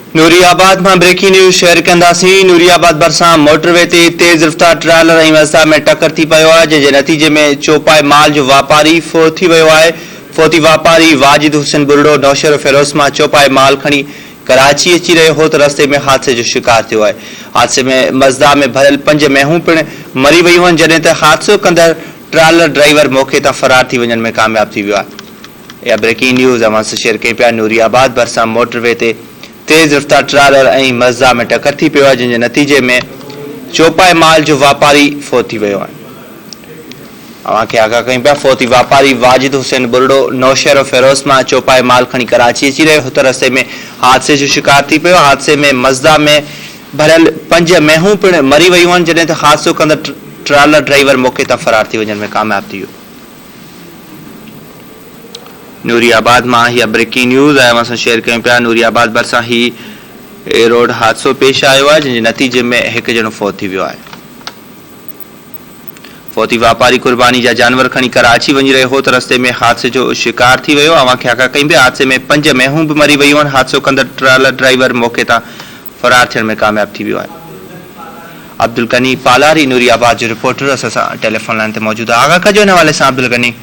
नूरियाबाद में breaking news share कंदासीं। Nooriabad भरसा motorway ते तेज़ रफ्तार ट्रालर ऐं मज़दा में टक्कर थी पियो आहे, जंहिंजे नतीजे में चौपाई माल जो वापारी फोत थी वियो आहे। फोती वापारी वाजिद हुसैन बुरड़ो नौशहर फिरोज़ मां चौपाई माल खणी कराची अची रहियो हो त रस्ते में हादसे जो शिकार थियो आहे। हादसे में मज़दा में भरियल 5 मेहूं पिण मरी वियूं आहिनि, जॾहिं त हादसो कंदड़ ट्रालर ड्राइवर मौके तां फरार थी वञण में कामयाब थी वियो आहे। इहा ब्रेकिंग न्यूज़ अवां सां शेयर कई पिया। नूरियाबाद भरसा मोटरवे ते तेज़ रफ्तार ट्रालर ऐं मज़दा में टक्कर थी पियो आहे, जंहिंजे नतीजे में चौपाई माल जो वापारी फोत थी वियो आहे। अवांखे आगाह कयूं पिया। फोती वापारी वाजिद हुसैन बुरड़ो नौशहर फिरोज़ मां चौपाई माल खणी कराची अची रहियो हो त रस्ते में हादसे जो शिकार थी पियो। हादसे में मज़दा में भरियल 5 मेहूं पिण मरी वियूं आहिनि, जॾहिं त हादसो कंदड़ ट्रालर ड्राइवर मौके तां फरार थी वञण में कामयाब थी वियो। नूरियाबाद मां हीअ ब्रेकिंग न्यूज़ आहे, असां शेयर कयूं पिया। नूरियाबाद भरसां ही रोड हादसो पेश आयो आहे, जंहिंजे नतीजे में हिकु ॼणो फोत थी वियो आहे। फोती वापारी कुर्बानी जा जानवर खणी कराची वञी रहियो हो त रस्ते में हादसे जो शिकार थी वियो। अवांखे आगाह कयूं पिया। हादसे में 5 मेहूं बि मरी वियूं आहिनि। हादसो कंदड़ ट्रालर ड्राइवर मौके तां फरार थियण में कामयाब थी वियो आहे। अब्दुल गनी पालारी नूरियाबाद जो रिपोर्टर असां सां टेलीफोन लाइन ते मौजूद आहे। आगाह कजो हिन हवाले सां अब्दुल गनी।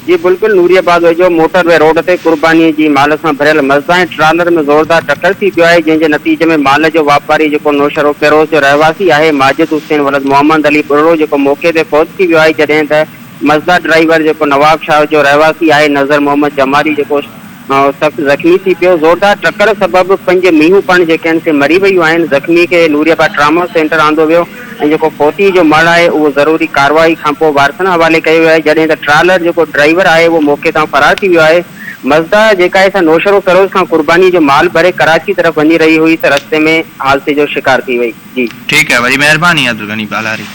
जी बिल्कुल, नूरियाबाद वेझो मोटरवे रोड ते कुर्बानी जी माल सां भरियल मज़दा ऐं ट्रालर में ज़ोरदार टक्कर थी पियो आहे, जंहिंजे नतीजे में माल जो वापारी जेको नौशहर फिरोज़ जो रहवासी आहे माजिद हुसैन वलद मोहम्मद अली बुरड़ो जेको मौके ते फोत थी वियो आहे, जॾहिं त मज़दा ड्राइवर जेको नवाब शाह जो रहवासी आहे नज़र मोहम्मद जमाली जेको सख़्त ज़ख़्मी थी पियो। ज़ोरदार टक्कर सबबि 5 मीहूं पण जेके आहिनि से मरी वियूं आहिनि। ज़ख़्मी खे नूरियाबाद ट्रामा सेंटर आंदो वियो ऐं जेको फोती जो मड़ आहे उहो ज़रूरी कार्रवाई खां पोइ वारसनि हवाले कयो वियो आहे, जॾहिं त ट्रालर जेको ड्राइवर आहे उहो मौके तां फरार थी वियो आहे। मज़दा जेका आहे नौशहर फिरोज़ खां कुर्बानी जो माल भरे कराची तरफ़ वञी रही हुई त रस्ते में हादसे जो शिकार थी वई। जी ठीक है, वरी महिरबानी अब्दुल गनी पालारी।